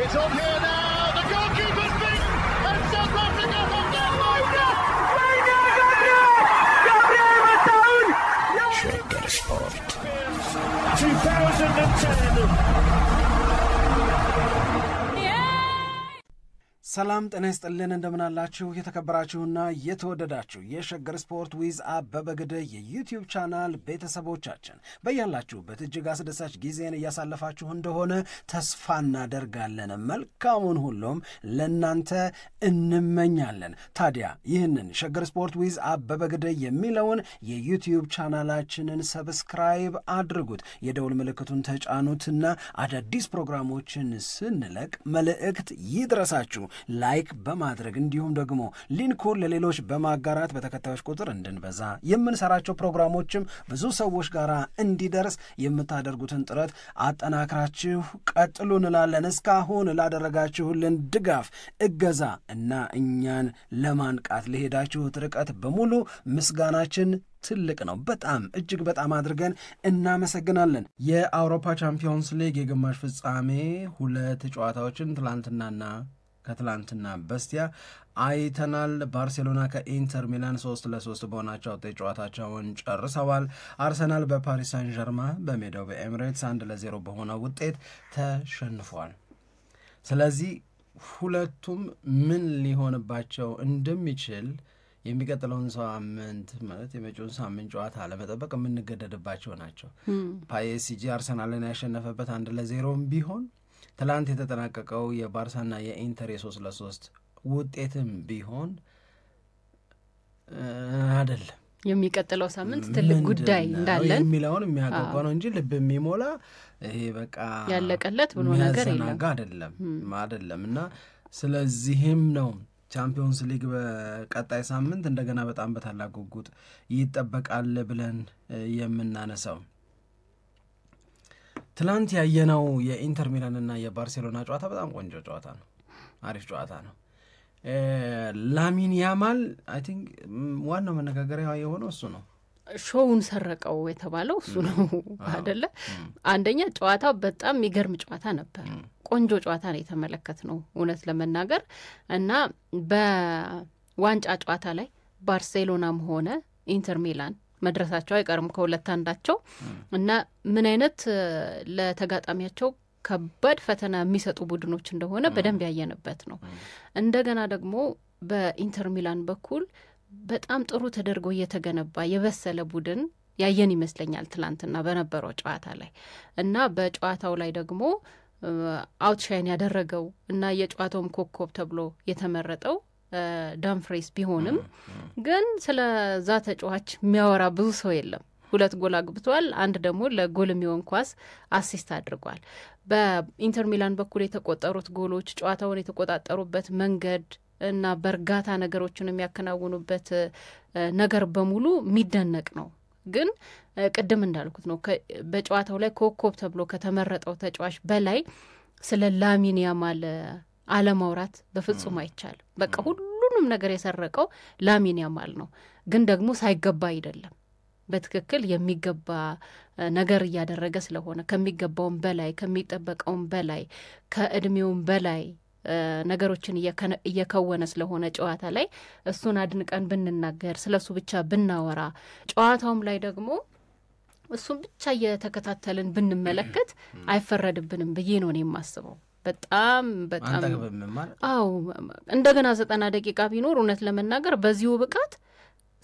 It's on here now. The goalkeeper's beaten, and South Africa have done Gabriel Mataun. Shaker Sport 2010. ሰላም ጤና ይስጥልን እንደምናላችሁ የተከበራችሁና የተወደዳችሁ የሸገር ስፖርት ዊዝ አበበ ግደይ የዩቲዩብ ቻናል ቤተሰቦቻችን በያላችሁበት እጅግ አስደሳች ጊዜን እያሳለፋችሁ እንደሆነ ተስፋ እናደርጋለን። መልካሙን ሁሉም ለናንተ እንመኛለን። ታዲያ ይህንን ሸገር ስፖርት ዊዝ አበበ ግደይ የሚለውን የዩቲዩብ ቻናላችንን ሰብስክራይብ አድርጉት፣ የደውል ምልክቱን ተጫኑትና አዳዲስ ፕሮግራሞችን ስንለቅ መልእክት ይድረሳችሁ። ላይክ በማድረግ እንዲሁም ደግሞ ሊንኩን ለሌሎች በማጋራት በተከታዮች ቁጥር እንድንበዛ የምንሰራቸው ፕሮግራሞችም ብዙ ሰዎች ጋር እንዲደርስ የምታደርጉትን ጥረት አጠናክራችሁ ቀጥሉ እንላለን። እስካሁን ላደረጋችሁልን ድጋፍ፣ እገዛ እና እኛን ለማንቃት ለሄዳችሁት ርቀት በሙሉ ምስጋናችን ትልቅ ነው። በጣም እጅግ በጣም አድርገን እናመሰግናለን። የአውሮፓ ቻምፒዮንስ ሊግ የግማሽ ፍጻሜ ሁለት ጨዋታዎችን ትላንትናና ከትላንትና በስቲያ አይተናል። ባርሴሎና ከኢንተር ሚላን 3-3 በሆናቸው ውጤት ጨዋታቸውን ጨርሰዋል። አርሰናል በፓሪስ ሳን ዠርማ በሜዳው በኤሚሬትስ 1-0 በሆነ ውጤት ተሸንፏል። ስለዚህ ሁለቱም ምን ሊሆንባቸው እንደሚችል የሚቀጥለውን ሳምንት ማለት የመጪውን ሳምንት ጨዋታ ለመጠበቅ የምንገደድባቸው ናቸው። ፓይኤስጂ አርሰናልን ያሸነፈበት 1-0 ቢሆን ትላንት የተጠናቀቀው የባርሳና የኢንተር 3-3 ውጤትም ቢሆን አይደለም የሚቀጥለው ሳምንት ትልቅ ጉዳይ እንዳለን የሚለውን የሚያጓጓ ነው እንጂ ልብ የሚሞላ ይሄ በቃ ያለቀለት ብሎ ነገር አይደለም። እና ስለዚህም ነው ቻምፒዮንስ ሊግ በቀጣይ ሳምንት እንደገና በጣም በታላቅ ጉጉት ይጠበቃል ብለን የምናነሳው። ትላንት ያየነው የኢንተር ሚላንና የባርሴሎና ጨዋታ በጣም ቆንጆ ጨዋታ ነው፣ አሪፍ ጨዋታ ነው። ላሚን ያማል አይ ቲንክ ዋናው መነጋገሪያ የሆነው እሱ ነው። ሾውን ሰረቀው የተባለው እሱ ነው አይደለ? አንደኛ ጨዋታው በጣም የሚገርም ጨዋታ ነበር። ቆንጆ ጨዋታ ነው የተመለከትነው እውነት ለመናገር እና በዋንጫ ጨዋታ ላይ ባርሴሎናም ሆነ ኢንተር ሚላን መድረሳቸው አይቀርም ከሁለት አንዳቸው እና ምን አይነት ለተጋጣሚያቸው ከባድ ፈተና የሚሰጡ ቡድኖች እንደሆነ በደንብ ያየንበት ነው። እንደገና ደግሞ በኢንተር ሚላን በኩል በጣም ጥሩ ተደርጎ እየተገነባ የበሰለ ቡድን ያየን ይመስለኛል ትላንትና በነበረው ጨዋታ ላይ እና በጨዋታው ላይ ደግሞ አውትሻይን ያደረገው እና የጨዋታውም ኮከብ ተብሎ የተመረጠው ዳምፍሬስ ቢሆንም ግን ስለዛ ተጫዋች የሚያወራ ብዙ ሰው የለም። 2 ጎል አግብቷል፣ አንድ ደግሞ ለጎል የሚሆን ኳስ አሲስት አድርጓል። በኢንተር ሚላን በኩል የተቆጠሩት ጎሎች ጨዋታውን የተቆጣጠሩበት መንገድ እና በእርጋታ ነገሮችን የሚያከናውኑበት ነገር በሙሉ የሚደነቅ ነው። ግን ቅድም እንዳልኩት ነው በጨዋታው ላይ ኮከብ ተብሎ ከተመረጠው ተጫዋች በላይ ስለ ላሚን ያማል አለማውራት በፍጹም አይቻልም። በቃ ሁሉንም ነገር የሰረቀው ላሚን ያማል ነው። ግን ደግሞ ሳይገባ አይደለም፣ በትክክል የሚገባ ነገር እያደረገ ስለሆነ ከሚገባውም በላይ ከሚጠበቀውም በላይ ከእድሜውም በላይ ነገሮችን እየከወነ ስለሆነ ጨዋታ ላይ እሱን አድንቀን ብንናገር ስለሱ ብቻ ብናወራ ጨዋታውም ላይ ደግሞ እሱን ብቻ እየተከታተልን ብንመለከት አይፈረድብንም ብዬ ነው እኔ የማስበው። በጣም አው እንደገና 90 ደቂቃ ቢኖር እውነት ለመናገር በዚሁ ብቃት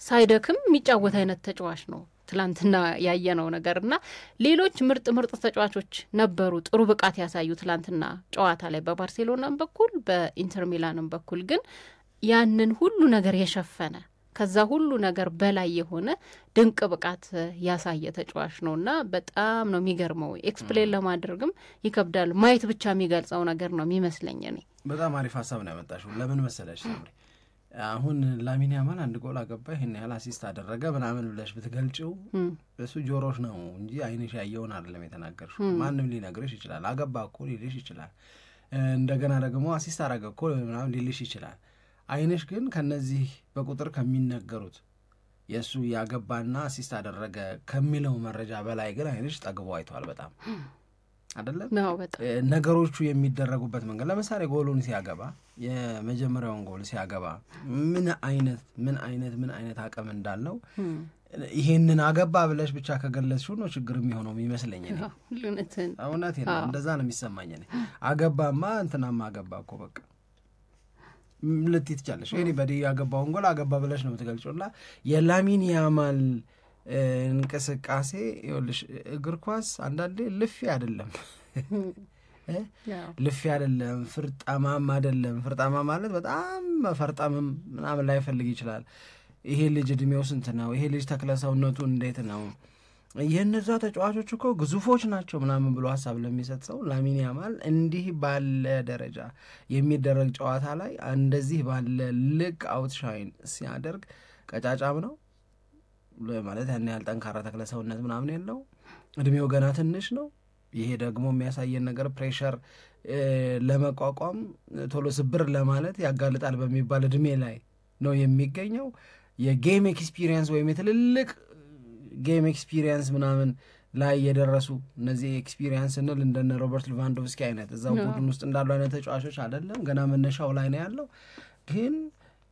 ሳይደክም የሚጫወት አይነት ተጫዋች ነው ትላንትና ያየነው ነገርና ሌሎች ምርጥ ተጫዋቾች ነበሩ ጥሩ ብቃት ያሳዩ ትላንትና ጨዋታ ላይ በባርሴሎናም በኩል በኢንተር ሚላንም በኩል ግን ያንን ሁሉ ነገር የሸፈነ ከዛ ሁሉ ነገር በላይ የሆነ ድንቅ ብቃት ያሳየ ተጫዋች ነውና በጣም ነው የሚገርመው። ኤክስፕሌን ለማድረግም ይከብዳል፣ ማየት ብቻ የሚገልጸው ነገር ነው የሚመስለኝ። እኔ በጣም አሪፍ ሐሳብ ነው ያመጣሽው። ለምን መሰለሽ ሳምሪ አሁን ላሚን ያማል አንድ ጎል አገባ ይሄን ያህል አሲስት አደረገ ምናምን ብለሽ ብትገልጪው እሱ ጆሮሽ ነው እንጂ አይንሽ ያየውን አይደለም የተናገርሽው። ማንም ሊነግርሽ ይችላል፣ አገባ እኮ ሊልሽ ይችላል፣ እንደገና ደግሞ አሲስት አደረገ እኮ ምናምን ሊልሽ ይችላል። አይንሽ ግን ከነዚህ በቁጥር ከሚነገሩት የሱ ያገባና አሲስት አደረገ ከሚለው መረጃ በላይ ግን አይንሽ ጠግቦ አይቷል በጣም አይደለም ነው በጣም ነገሮቹ የሚደረጉበት መንገድ ለምሳሌ ጎሉን ሲያገባ የመጀመሪያውን ጎል ሲያገባ ምን አይነት አቅም እንዳለው ይሄንን አገባ ብለሽ ብቻ ከገለጽሽው ነው ችግር የሚሆነው የሚመስለኝ እኔ እውነት ነው እንደዛ ነው የሚሰማኝ እኔ አገባማ እንትናማ አገባ እኮ በቃ ልትይ ትችላለሽ ኤኒባዲ ያገባውን ጎል አገባ ብለሽ ነው የምትገልጪውና የላሚን ያማል እንቅስቃሴ ይኸውልሽ እግር ኳስ አንዳንዴ ልፊ አይደለም ልፊ አይደለም ፍርጣማም አይደለም ፍርጣማ ማለት በጣም ፈርጣምም ምናምን ላይ ፈልግ ይችላል ይሄ ልጅ እድሜው ስንት ነው ይሄ ልጅ ተክለሰውነቱ እንዴት ነው የነዛ ተጫዋቾች እኮ ግዙፎች ናቸው ምናምን ብሎ ሐሳብ ለሚሰጥ ሰው ላሚን ያማል እንዲህ ባለ ደረጃ የሚደረግ ጨዋታ ላይ እንደዚህ ባለ ልቅ አውትሻይን ሲያደርግ ቀጫጫም ነው ማለት ያን ያህል ጠንካራ ተክለሰውነት ምናምን የለው እድሜው ገና ትንሽ ነው ይሄ ደግሞ የሚያሳየን ነገር ፕሬሸር ለመቋቋም ቶሎ ስብር ለማለት ያጋልጣል በሚባል እድሜ ላይ ነው የሚገኘው የጌም ኤክስፒሪየንስ ወይም የትልልቅ ጌም ኤክስፒሪየንስ ምናምን ላይ የደረሱ እነዚህ ኤክስፒሪየንስ እንል እንደነ ሮበርት ሌቫንዶቭስኪ አይነት እዛው ቡድን ውስጥ እንዳሉ አይነት ተጫዋቾች አይደለም ገና መነሻው ላይ ነው ያለው ግን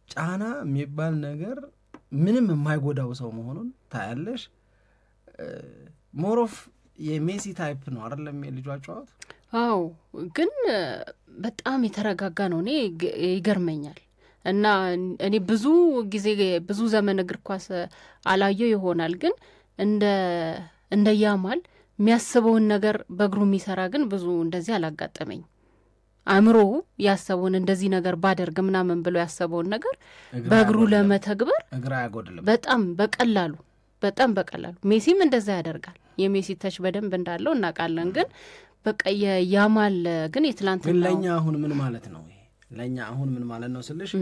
ጫና የሚባል ነገር ምንም የማይጎዳው ሰው መሆኑን ታያለሽ ሞሮፍ የሜሲ ታይፕ ነው አይደለም የልጁ አጫዋት አዎ ግን በጣም የተረጋጋ ነው እኔ ይገርመኛል እና እኔ ብዙ ጊዜ ብዙ ዘመን እግር ኳስ አላየው ይሆናል ግን እንደ ያማል የሚያስበውን ነገር በእግሩ የሚሰራ ግን ብዙ እንደዚህ አላጋጠመኝ አእምሮ ያሰበውን እንደዚህ ነገር ባደርግ ምናምን ብሎ ያሰበውን ነገር በእግሩ ለመተግበር እግራ ያጎድልም በጣም በቀላሉ ሜሲም እንደዛ ያደርጋል የሜሲ ተች በደንብ እንዳለው እናውቃለን ግን በቃ ያማል ግን የትላንት ለኛ አሁን ምን ማለት ነው ለኛ አሁን ምን ማለት ነው ስልሽ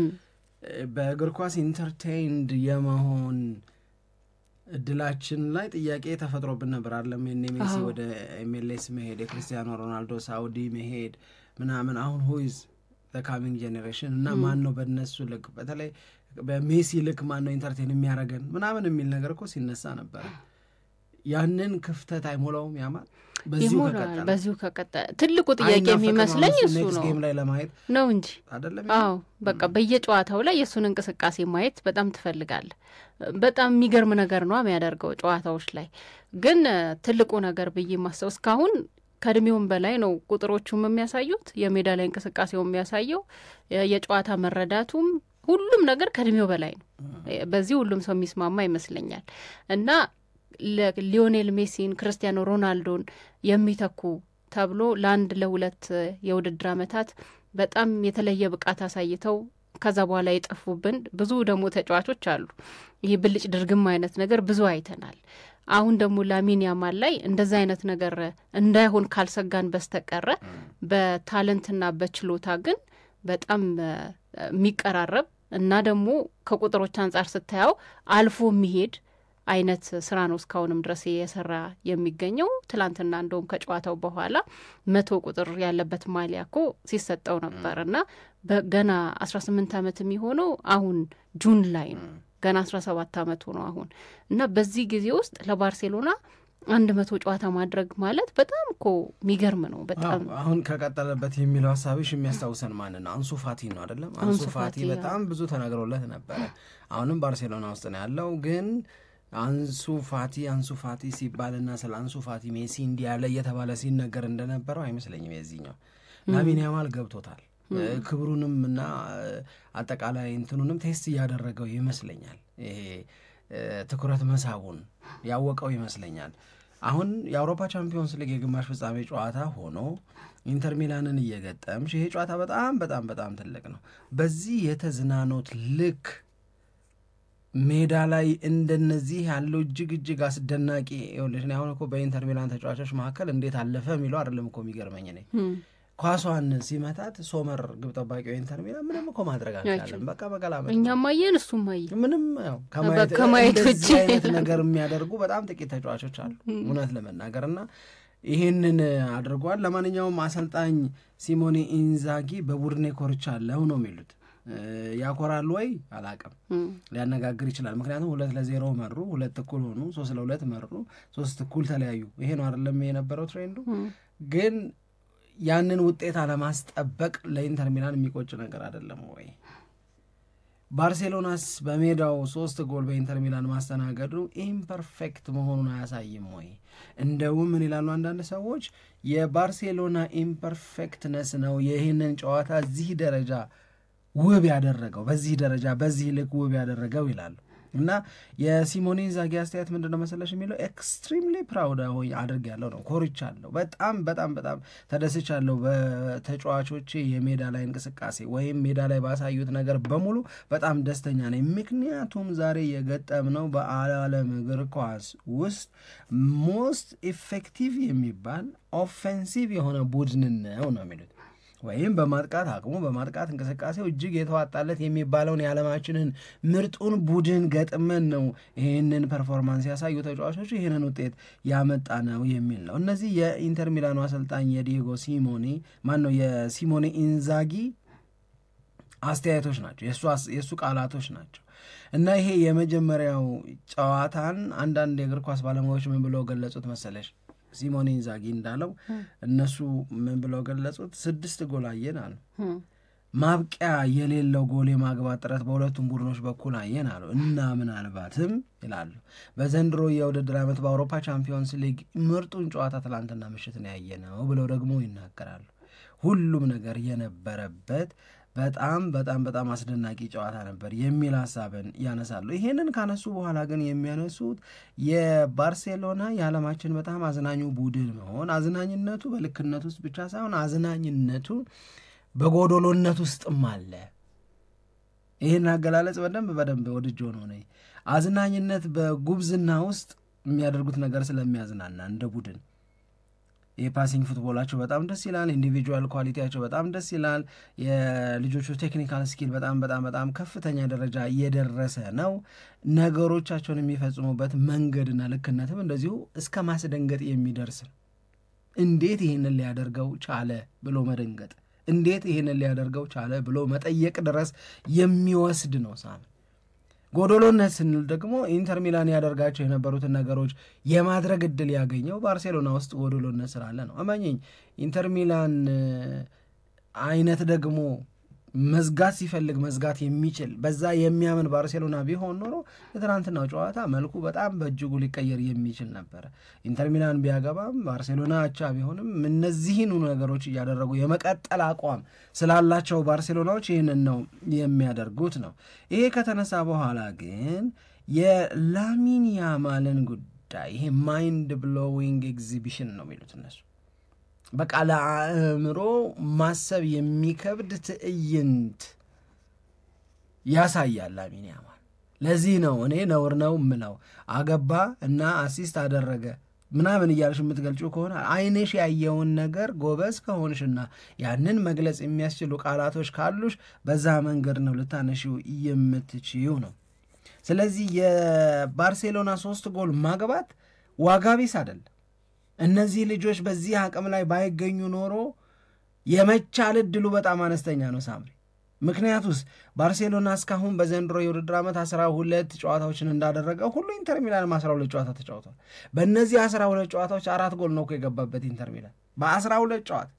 በእግር ኳስ ኢንተርቴይንድ የመሆን እድላችን ላይ ጥያቄ ተፈጥሮብን ነበር አይደለም ሜሲ ወደ ኤምኤልኤስ መሄድ የክርስቲያኖ ሮናልዶ ሳውዲ መሄድ ምናምን አሁን who is the coming generation እና ማን ነው በእነሱ ልክ በተለይ በሜሲ ልክ ማን ነው ኢንተርቴይን የሚያደርገን ምናምን የሚል ነገር እኮ ሲነሳ ነበር ያንን ክፍተት አይሞላውም ያማል በዚሁ ከቀጠለ ትልቁ ጥያቄ የሚመስለኝ እሱ ነው ጌም ላይ ለማየት ነው እንጂ አይደለም አዎ በቃ በየጨዋታው ላይ የሱን እንቅስቃሴ ማየት በጣም ትፈልጋለህ በጣም የሚገርም ነገር ነው የሚያደርገው ጨዋታዎች ላይ ግን ትልቁ ነገር ብዬ ማሰው እስካሁን ከእድሜውም በላይ ነው ቁጥሮቹም የሚያሳዩት የሜዳ ላይ እንቅስቃሴው የሚያሳየው የጨዋታ መረዳቱም ሁሉም ነገር ከእድሜው በላይ ነው በዚህ ሁሉም ሰው የሚስማማ ይመስለኛል እና ሊዮኔል ሜሲን ክርስቲያኖ ሮናልዶን የሚተኩ ተብሎ ለአንድ ለሁለት የውድድር ዓመታት በጣም የተለየ ብቃት አሳይተው ከዛ በኋላ የጠፉብን ብዙ ደግሞ ተጫዋቾች አሉ ይሄ ብልጭ ድርግም አይነት ነገር ብዙ አይተናል አሁን ደግሞ ላሚን ያማል ላይ እንደዛ አይነት ነገር እንዳይሆን ካልሰጋን በስተቀረ በታለንትና በችሎታ ግን በጣም የሚቀራረብ እና ደግሞ ከቁጥሮች አንጻር ስታየው አልፎ የሚሄድ አይነት ስራ ነው እስካሁንም ድረስ የሰራ የሚገኘው ትላንትና እንደውም ከጨዋታው በኋላ 100 ቁጥር ያለበት ማሊያ እኮ ሲሰጠው ነበርና በገና 18 ዓመት የሚሆነው አሁን ጁን ላይ ነው ገና 17 ዓመት ሆኖ አሁን እና በዚህ ጊዜ ውስጥ ለባርሴሎና 100 ጨዋታ ማድረግ ማለት በጣም እኮ የሚገርም ነው በጣም አሁን ከቀጠለበት የሚለው ሐሳብሽ የሚያስታውሰን ማን ነው አንሱ ፋቲ ነው አይደለም አንሱ ፋቲ በጣም ብዙ ተነግሮለት ነበር አሁንም ባርሴሎና ውስጥ ነው ያለው ግን አንሱ ፋቲ ሲባልና ስለ አንሱ ፋቲ ሜሲ እንዲህ ያለ እየተባለ ሲነገር እንደነበረው አይመስለኝም የዚህኛው ላሚን ያማል ገብቶታል ክብሩንም እና አጠቃላይ እንትኑንም ቴስት እያደረገው ይመስለኛል ይሄ ትኩረት መሳቡን ያወቀው ይመስለኛል አሁን የአውሮፓ ቻምፒዮንስ ሊግ የግማሽ ፍጻሜ ጨዋታ ሆኖ ኢንተር ሚላንን እየገጠምሽ ይሄ ጨዋታ በጣም ትልቅ ነው በዚህ የተዝናኖት ልክ ሜዳ ላይ እንደነዚህ ያለው እጅግ አስደናቂ ይኸውልሽ ነው አሁን እኮ በኢንተር ሚላን ተጫዋቾች መካከል እንዴት አለፈ የሚለው አይደለም እኮ የሚገርመኝ ነኝ ኳሷን ሲመታት ሶመር ግብ ጠባቂው ኢንተር ሚላን ምንም እኮ ማድረግ አልቻለም በቃ በቀላም እኛም ማየን እሱም ማየ ምንም ያው ከማየት ውጪ አይነት ነገር የሚያደርጉ በጣም ጥቂት ተጫዋቾች አሉ እውነት ለመናገርና ይሄንን አድርጓል ለማንኛውም አሰልጣኝ ሲሞኔ ኢንዛጊ በቡድኔ ኮርቻለሁ ነው የሚሉት ያኮራል ወይ አላቀም ሊያነጋግር ይችላል ምክንያቱም 2-0 መሩ 2 እኩል ሆኑ 3-2 መሩ 3 እኩል ተለያዩ ይሄ ነው አይደለም የነበረው ትሬንዱ ግን ያንን ውጤት አለማስጠበቅ ለኢንተር ሚላን የሚቆጭ ነገር አይደለም ወይ? ባርሴሎናስ በሜዳው 3 ጎል በኢንተር ሚላን ማስተናገዱ ኢምፐርፌክት መሆኑን አያሳይም ወይ? እንደውም ምን ይላሉ አንዳንድ ሰዎች የባርሴሎና ኢምፐርፌክትነስ ነው ይህንን ጨዋታ እዚህ ደረጃ ውብ ያደረገው፣ በዚህ ደረጃ በዚህ ልክ ውብ ያደረገው ይላሉ። እና የሲሞኔ ኢንዛጊ አስተያየት ምንድነው መሰለሽ የሚለው ኤክስትሪምሊ ፕራውድ አድርጌያለሁ ነው፣ ኮርቻለሁ፣ በጣም በጣም በጣም ተደስቻለሁ በተጫዋቾቼ የሜዳ ላይ እንቅስቃሴ ወይም ሜዳ ላይ ባሳዩት ነገር በሙሉ በጣም ደስተኛ ነኝ፣ ምክንያቱም ዛሬ የገጠምነው በዓለም እግር ኳስ ውስጥ ሞስት ኢፌክቲቭ የሚባል ኦፌንሲቭ የሆነ ቡድን ነው የሚሉት። ወይም በማጥቃት አቅሙ በማጥቃት እንቅስቃሴው እጅግ የተዋጣለት የሚባለውን የዓለማችንን ምርጡን ቡድን ገጥመን ነው ይህንን ፐርፎርማንስ ያሳዩ ተጫዋቾች ይህንን ውጤት ያመጣ ነው የሚል ነው። እነዚህ የኢንተር ሚላኑ አሰልጣኝ የዲየጎ ሲሞኔ የሲሞኔ ኢንዛጊ አስተያየቶች ናቸው፣ የእሱ ቃላቶች ናቸው። እና ይሄ የመጀመሪያው ጨዋታን አንዳንድ የእግር ኳስ ባለሙያዎች ምን ብለው ገለጹት መሰለሽ? ሲሞኔ ኢንዛጊ እንዳለው እነሱ ምን ብለው ገለጹት? 6 ጎል አየን አሉ። ማብቂያ የሌለው ጎል የማግባት ጥረት በሁለቱም ቡድኖች በኩል አየን አሉ። እና ምናልባትም ይላሉ በዘንድሮ የውድድር ዓመት በአውሮፓ ቻምፒዮንስ ሊግ ምርጡን ጨዋታ ትላንትና ምሽትን ያየነው ብለው ደግሞ ይናገራሉ። ሁሉም ነገር የነበረበት በጣም በጣም በጣም አስደናቂ ጨዋታ ነበር የሚል ሀሳብን ያነሳሉ። ይሄንን ካነሱ በኋላ ግን የሚያነሱት የባርሴሎና የዓለማችን በጣም አዝናኙ ቡድን መሆን፣ አዝናኝነቱ በልክነት ውስጥ ብቻ ሳይሆን አዝናኝነቱ በጎዶሎነት ውስጥም አለ። ይህን አገላለጽ በደንብ ወድጆ ነው ነኝ። አዝናኝነት በጉብዝና ውስጥ የሚያደርጉት ነገር ስለሚያዝናና እንደ ቡድን የፓሲንግ ፉትቦላቸው በጣም ደስ ይላል። ኢንዲቪጁዋል ኳሊቲያቸው በጣም ደስ ይላል። የልጆቹ ቴክኒካል ስኪል በጣም በጣም በጣም ከፍተኛ ደረጃ እየደረሰ ነው። ነገሮቻቸውን የሚፈጽሙበት መንገድና ልክነትም እንደዚሁ እስከ ማስደንገጥ የሚደርስ ነው። እንዴት ይህንን ሊያደርገው ቻለ ብሎ መደንገጥ፣ እንዴት ይህንን ሊያደርገው ቻለ ብሎ መጠየቅ ድረስ የሚወስድ ነው። ሳም ጎዶሎነት ስንል ደግሞ ኢንተር ሚላን ያደርጋቸው የነበሩትን ነገሮች የማድረግ እድል ያገኘው ባርሴሎና ውስጥ ጎዶሎነት ስላለ ነው። እመኚኝ ኢንተር ሚላን አይነት ደግሞ መዝጋት ሲፈልግ መዝጋት የሚችል በዛ የሚያምን ባርሴሎና ቢሆን ኖሮ የትናንትናው ጨዋታ መልኩ በጣም በእጅጉ ሊቀየር የሚችል ነበረ። ኢንተር ሚላን ቢያገባም ባርሴሎና አቻ ቢሆንም እነዚህን ነገሮች እያደረጉ የመቀጠል አቋም ስላላቸው ባርሴሎናዎች ይህንን ነው የሚያደርጉት ነው። ይሄ ከተነሳ በኋላ ግን የላሚን ያማልን ጉዳይ ይሄ ማይንድ ብሎዊንግ ኤግዚቢሽን ነው የሚሉት እነሱ። በቃ ለአእምሮ ማሰብ የሚከብድ ትዕይንት ያሳያል ላሚን ያማል። ለዚህ ነው እኔ ነውር ነው ምለው አገባ እና አሲስት አደረገ ምናምን እያልሽ የምትገልጪው ከሆነ አይንሽ ያየውን ነገር ጎበዝ ከሆንሽና ያንን መግለጽ የሚያስችሉ ቃላቶች ካሉሽ በዛ መንገድ ነው ልታነሺው የምትችይው ነው። ስለዚህ የባርሴሎና 3 ጎል ማግባት ዋጋ ቢስ አይደለም። እነዚህ ልጆች በዚህ አቅም ላይ ባይገኙ ኖሮ የመቻል ዕድሉ በጣም አነስተኛ ነው ሳምሪ። ምክንያቱስ ባርሴሎና እስካሁን በዘንድሮ የውድድር ዓመት 12 ጨዋታዎችን እንዳደረገ ሁሉ ኢንተር ሚላን 12 ጨዋታ ተጫውቷል። በእነዚህ 12 ጨዋታዎች 4 ጎል ነው የገባበት ኢንተር ሚላን። በ12 ጨዋታ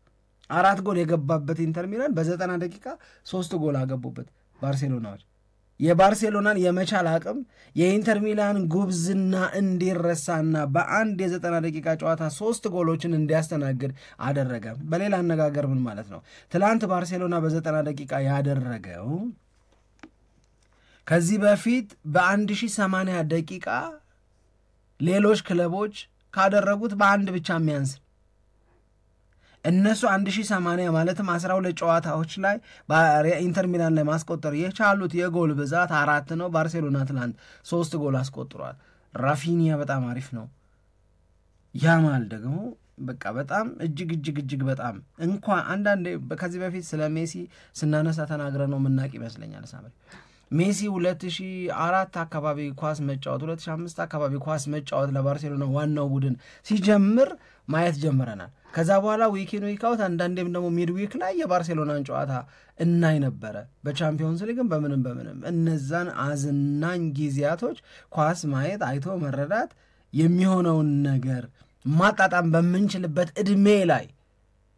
4 ጎል የገባበት ኢንተር ሚላን በ90 ደቂቃ 3 ጎል አገቡበት ባርሴሎናዎች። የባርሴሎናን የመቻል አቅም የኢንተር ሚላን ጉብዝና እንዲረሳና በአንድ የ90 ደቂቃ ጨዋታ 3 ጎሎችን እንዲያስተናግድ አደረገ። በሌላ አነጋገር ምን ማለት ነው? ትላንት ባርሴሎና በ90 ደቂቃ ያደረገው ከዚህ በፊት በ1080 ደቂቃ ሌሎች ክለቦች ካደረጉት በአንድ ብቻ የሚያንስ። እነሱ 1080 ማለትም 12 ጨዋታዎች ላይ በኢንተር ሚላን ላይ ማስቆጠር የቻሉት የጎል ብዛት 4 ነው። ባርሴሎና ትላንት 3 ጎል አስቆጥሯል። ራፊኒያ በጣም አሪፍ ነው። ያማል ደግሞ በቃ በጣም እጅግ በጣም እንኳን አንዳንዴ ከዚህ በፊት ስለ ሜሲ ስናነሳ ተናግረ ነው ምናቅ ይመስለኛል ሳምሪ። ሜሲ 2004 አካባቢ ኳስ መጫወት 2005 አካባቢ ኳስ መጫወት ለባርሴሎና ዋናው ቡድን ሲጀምር ማየት ጀምረናል። ከዛ በኋላ ዊኪን ዊካውት አንዳንዴም ደግሞ ሚድዊክ ላይ የባርሴሎናን ጨዋታ እናይ ነበረ። በቻምፒዮንስ ሊግም በምንም እነዛን አዝናኝ ጊዜያቶች ኳስ ማየት አይቶ መረዳት የሚሆነውን ነገር ማጣጣም በምንችልበት እድሜ ላይ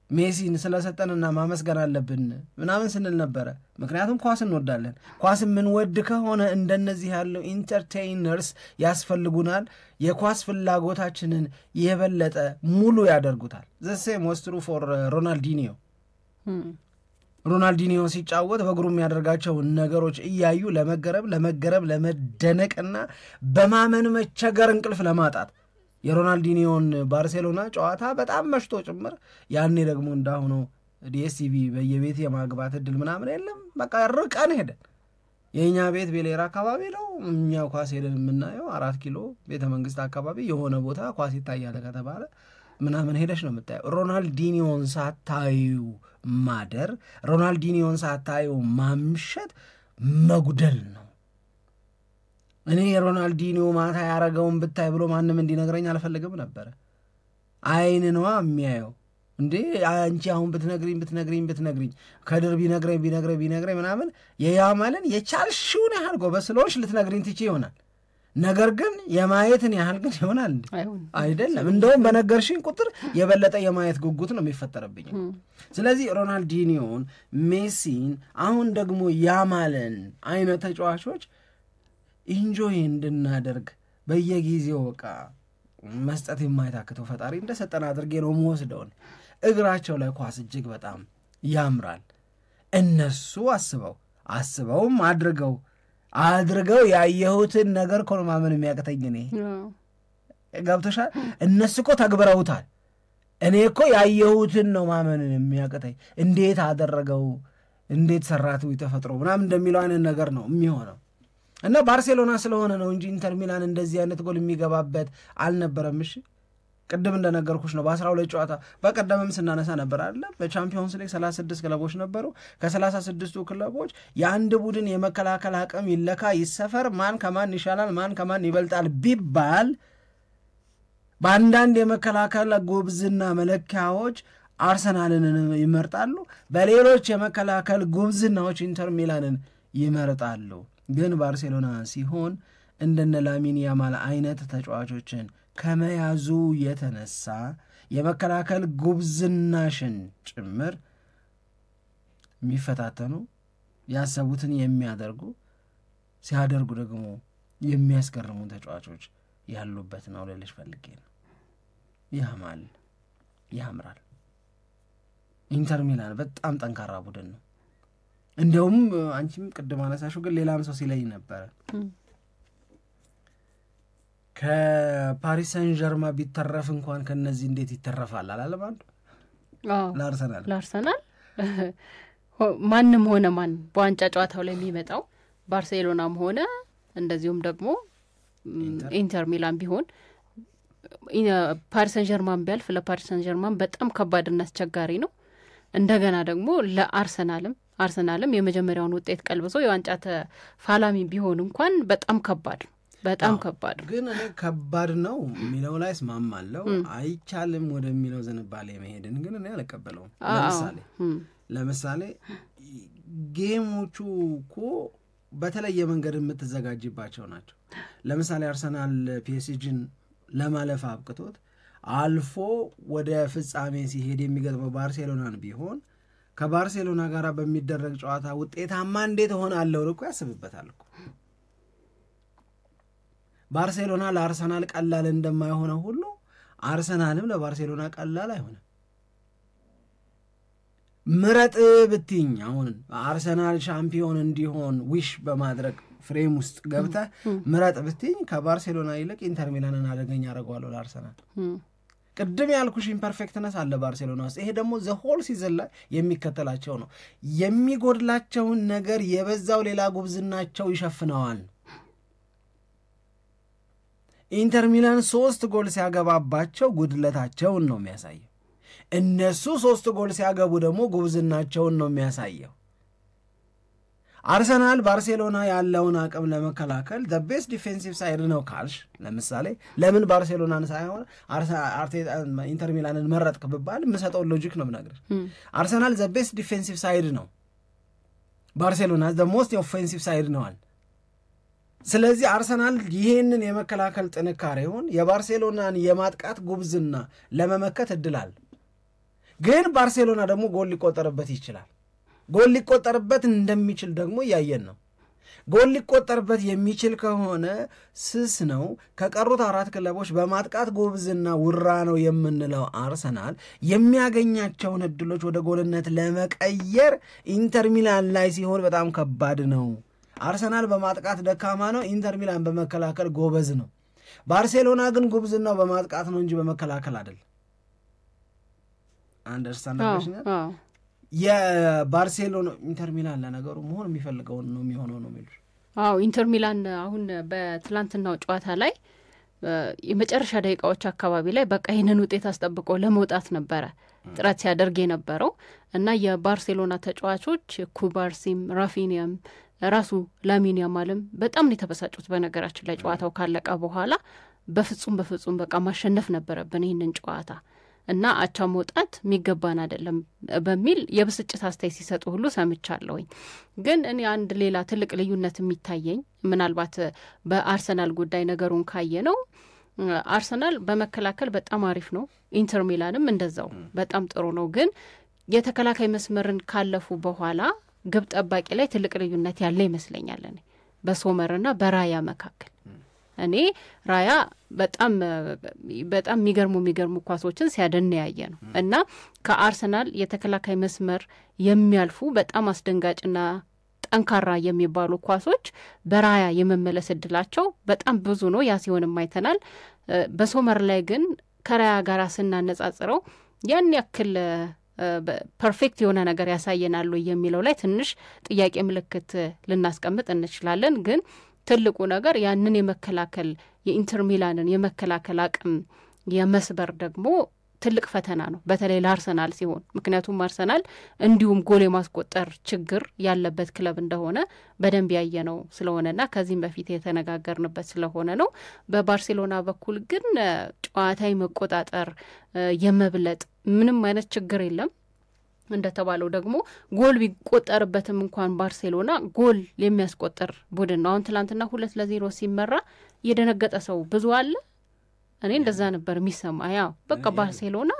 ሜሲን ስለሰጠንና ማመስገን አለብን ምናምን ስንል ነበረ። ምክንያቱም ኳስ እንወዳለን። ኳስ የምንወድ ከሆነ እንደነዚህ ያለው ኢንተርቴይነርስ ያስፈልጉናል። የኳስ ፍላጎታችንን የበለጠ ሙሉ ያደርጉታል። ዘሴም ወስትሩ ፎር ሮናልዲኒዮ ሲጫወት በእግሩ የሚያደርጋቸው ነገሮች እያዩ ለመገረም ለመደነቅና በማመን መቸገር እንቅልፍ ለማጣት የሮናልዲኒዮን ባርሴሎና ጨዋታ በጣም መሽቶ ጭምር ያኔ ደግሞ እንዳሁኑ ዲኤስቲቪ በየቤት የማግባት እድል ምናምን የለም። በቃ ርቀን ሄደን የእኛ ቤት ቤሌራ አካባቢ ነው እኛ ኳስ ሄደን የምናየው 4 ኪሎ ቤተ መንግስት አካባቢ የሆነ ቦታ ኳስ ይታያል ከተባለ ምናምን ሄደሽ ነው የምታየው። ሮናልዲኒዮን ሳታዩ ማደር፣ ሮናልዲኒዮን ሳታዩ ማምሸት መጉደል ነው። እኔ የሮናልዲኒዮ ማታ ያረገውን ብታይ ብሎ ማንም እንዲነግረኝ አልፈልግም ነበር። አይን ነዋ የሚያየው እንዴ። አንቺ አሁን ብትነግሪኝ ከድር ቢነግረኝ ምናምን የያማልን የቻልሽውን ያህል ጎበዝ ስለሆንሽ ልትነግሪኝ ትቼ ይሆናል። ነገር ግን የማየትን ያህል ግን ይሆናል አይደለም። እንደውም በነገርሽኝ ቁጥር የበለጠ የማየት ጉጉት ነው የሚፈጠርብኝ። ስለዚህ ሮናልዲኒዮን፣ ሜሲን፣ አሁን ደግሞ ያማልን አይነት ተጫዋቾች ኢንጆይ እንድናደርግ በየጊዜው በቃ መስጠት የማይታክተው ፈጣሪ እንደሰጠን አድርጌ ነው የምወስደውን። እግራቸው ላይ ኳስ እጅግ በጣም ያምራል። እነሱ አስበውም አድርገው ያየሁትን ነገር እኮ ነው ማመን የሚያቅተኝ። እኔ ገብቶሻል? እነሱ እኮ ተግብረውታል። እኔ እኮ ያየሁትን ነው ማመን የሚያቅተኝ። እንዴት አደረገው፣ እንዴት ሰራቱ ተፈጥሮ ምናምን እንደሚለው አይነት ነገር ነው የሚሆነው። እና ባርሴሎና ስለሆነ ነው እንጂ ኢንተር ሚላን እንደዚህ አይነት ጎል የሚገባበት አልነበረም። እሺ ቅድም እንደነገርኩሽ ነው በ12 ጨዋታ በቀደምም ስናነሳ ነበር አይደል? በቻምፒዮንስ ሊግ 36 ክለቦች ነበሩ። ከ36ቱ ክለቦች የአንድ ቡድን የመከላከል አቅም ይለካ ይሰፈር፣ ማን ከማን ይሻላል፣ ማን ከማን ይበልጣል ቢባል በአንዳንድ የመከላከል ጉብዝና መለኪያዎች አርሰናልን ይመርጣሉ፣ በሌሎች የመከላከል ጉብዝናዎች ኢንተር ሚላንን ይመርጣሉ። ግን ባርሴሎና ሲሆን እንደነ ላሚን ያማል አይነት ተጫዋቾችን ከመያዙ የተነሳ የመከላከል ጉብዝናሽን ጭምር የሚፈታተኑ ያሰቡትን የሚያደርጉ ሲያደርጉ ደግሞ የሚያስገርሙ ተጫዋቾች ያሉበት ነው ልልሽ ፈልጌ ነው። ያምራል። ኢንተር ሚላን በጣም ጠንካራ ቡድን ነው። እንደውም አንቺም ቅድም አነሳሽው ግን ሌላም ሰው ሲለይ ነበረ ከፓሪስ ሰን ጀርማ ቢተረፍ እንኳን ከነዚህ እንዴት ይተረፋል አላለም አንዱ። ለአርሰናል ማንም ሆነ ማን በዋንጫ ጨዋታው ላይ የሚመጣው ባርሴሎናም ሆነ እንደዚሁም ደግሞ ኢንተር ሚላን ቢሆን ፓሪስ ሰን ጀርማን ቢያልፍ ለፓሪስ ሰን ጀርማን በጣም ከባድና አስቸጋሪ ነው። እንደገና ደግሞ ለአርሰናልም የመጀመሪያውን ውጤት ቀልብሶ የዋንጫ ተፋላሚ ቢሆን እንኳን በጣም ከባድ ነው። ግን እኔ ከባድ ነው የሚለው ላይ እስማማለሁ። አይቻልም ወደሚለው ዝንባሌ መሄድን ግን እኔ አልቀበለውም። ለምሳሌ ጌሞቹ እኮ በተለየ መንገድ የምትዘጋጅባቸው ናቸው። ለምሳሌ አርሰናል ፒኤስጂን ለማለፍ አብቅቶት አልፎ ወደ ፍጻሜ ሲሄድ የሚገጥመው ባርሴሎናን ቢሆን ከባርሴሎና ጋር በሚደረግ ጨዋታ ውጤታማ እንዴት ሆናለሁ እኮ ያስብበታል እኮ። ባርሴሎና ለአርሰናል ቀላል እንደማይሆነው ሁሉ አርሰናልም ለባርሴሎና ቀላል አይሆንም። ምረጥ ብትኝ አሁን አርሰናል ሻምፒዮን እንዲሆን ዊሽ በማድረግ ፍሬም ውስጥ ገብተህ ምረጥ ብትኝ ከባርሴሎና ይልቅ ኢንተር ሚላንን አደገኛ አደርገዋለሁ ለአርሰናል። ቅድም ያልኩሽ ኢምፐርፌክትነስ አለ ባርሴሎና ውስጥ። ይሄ ደግሞ ዘሆል ሲዝን ላይ የሚከተላቸው ነው። የሚጎድላቸውን ነገር የበዛው ሌላ ጉብዝናቸው ይሸፍነዋል። ኢንተር ሚላን 3 ጎል ሲያገባባቸው ጉድለታቸውን ነው የሚያሳየው። እነሱ 3 ጎል ሲያገቡ ደግሞ ጉብዝናቸውን ነው የሚያሳየው። አርሰናል ባርሴሎና ያለውን አቅም ለመከላከል the best defensive side ነው ካልሽ፣ ለምሳሌ ለምን ባርሴሎናን ሳይሆን ኢንተር ሚላንን መረጥክ ብባል የምሰጠው ሎጂክ ነው የምነግርሽ። አርሰናል the best defensive side ነው፣ ባርሴሎና the most offensive side ነው። ስለዚህ አርሰናል ይሄንን የመከላከል ጥንካሬውን የባርሴሎናን የማጥቃት ጉብዝና ለመመከት እድላል። ግን ባርሴሎና ደግሞ ጎል ሊቆጠርበት ይችላል። ጎል ሊቆጠርበት እንደሚችል ደግሞ ያየን ነው። ጎል ሊቆጠርበት የሚችል ከሆነ ስስ ነው። ከቀሩት 4 ክለቦች በማጥቃት ጉብዝና ውራ ነው የምንለው አርሰናል የሚያገኛቸውን እድሎች ወደ ጎልነት ለመቀየር ኢንተር ሚላን ላይ ሲሆን በጣም ከባድ ነው። አርሰናል በማጥቃት ደካማ ነው፣ ኢንተር ሚላን በመከላከል ጎበዝ ነው። ባርሴሎና ግን ጉብዝናው በማጥቃት ነው እንጂ በመከላከል አይደለም። አንደርስታንድ የባርሴሎና ኢንተር ሚላን ለነገሩ መሆን የሚፈልገውን ነው የሚሆነው ነው የሚሉት። ኢንተር ሚላን አሁን በትላንትናው ጨዋታ ላይ የመጨረሻ ደቂቃዎች አካባቢ ላይ በቃ ይህንን ውጤት አስጠብቆ ለመውጣት ነበረ ጥረት ሲያደርግ የነበረው እና የባርሴሎና ተጫዋቾች ኩባርሲም ራፊኒያም ራሱ ላሚን ያማልም በጣም ነው የተበሳጩት። በነገራችን ላይ ጨዋታው ካለቀ በኋላ በፍጹም በቃ ማሸነፍ ነበረብን ይህንን ጨዋታ እና አቻ መውጣት የሚገባን አይደለም በሚል የብስጭት አስተያየት ሲሰጡ ሁሉ ሰምቻለሁኝ። ግን እኔ አንድ ሌላ ትልቅ ልዩነት የሚታየኝ ምናልባት በአርሰናል ጉዳይ ነገሩን ካየ ነው። አርሰናል በመከላከል በጣም አሪፍ ነው፣ ኢንተር ሚላንም እንደዛው በጣም ጥሩ ነው። ግን የተከላካይ መስመርን ካለፉ በኋላ ግብ ጠባቂ ላይ ትልቅ ልዩነት ያለ ይመስለኛል እኔ በሶመርና በራያ መካከል። እኔ ራያ በጣም የሚገርሙ ኳሶችን ሲያደን ያየ ነው እና ከአርሰናል የተከላካይ መስመር የሚያልፉ በጣም አስደንጋጭና ጠንካራ የሚባሉ ኳሶች በራያ የመመለስ እድላቸው በጣም ብዙ ነው። ያ ሲሆንም አይተናል። በሶመር ላይ ግን ከራያ ጋር ስናነጻጽረው ያን ያክል ፐርፌክት የሆነ ነገር ያሳየናሉ የሚለው ላይ ትንሽ ጥያቄ ምልክት ልናስቀምጥ እንችላለን። ግን ትልቁ ነገር ያንን የመከላከል የኢንተር ሚላንን የመከላከል አቅም የመስበር ደግሞ ትልቅ ፈተና ነው፣ በተለይ ለአርሰናል ሲሆን። ምክንያቱም አርሰናል እንዲሁም ጎል የማስቆጠር ችግር ያለበት ክለብ እንደሆነ በደንብ ያየነው ስለሆነና ከዚህም በፊት የተነጋገርንበት ስለሆነ ነው። በባርሴሎና በኩል ግን ጨዋታዊ መቆጣጠር የመብለጥ ምንም አይነት ችግር የለም። እንደተባለው ደግሞ ጎል ቢቆጠርበትም እንኳን ባርሴሎና ጎል የሚያስቆጠር ቡድን ነው። አሁን ትላንትና 2-0 ሲመራ የደነገጠ ሰው ብዙ አለ። እኔ እንደዛ ነበር የሚሰማ። ያው በቃ ባርሴሎና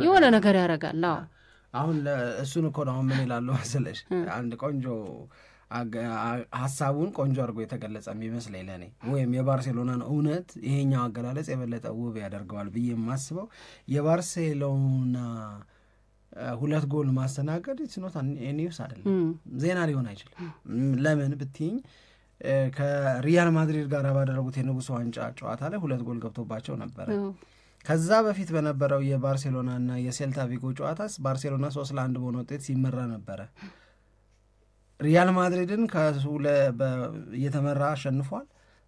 የሆነ ነገር ያደርጋል። አሁን እሱን እኮ ነው አሁን ምን ይላሉ መሰለሽ፣ አንድ ቆንጆ ሀሳቡን ቆንጆ አድርጎ የተገለጸ የሚመስለኝ ለእኔ፣ ወይም የባርሴሎናን እውነት ይሄኛው አገላለጽ የበለጠ ውብ ያደርገዋል ብዬ የማስበው የባርሴሎና 2 ጎል ማስተናገድ ኢትስ ኒውስ አይደለም፣ ዜና ሊሆን አይችልም። ለምን ብትይኝ ከሪያል ማድሪድ ጋር ባደረጉት የንጉስ ዋንጫ ጨዋታ ላይ 2 ጎል ገብቶባቸው ነበረ። ከዛ በፊት በነበረው የባርሴሎና እና የሴልታ ቪጎ ጨዋታስ ባርሴሎና 3-1 በሆነ ውጤት ሲመራ ነበረ። ሪያል ማድሪድን እየተመራ አሸንፏል።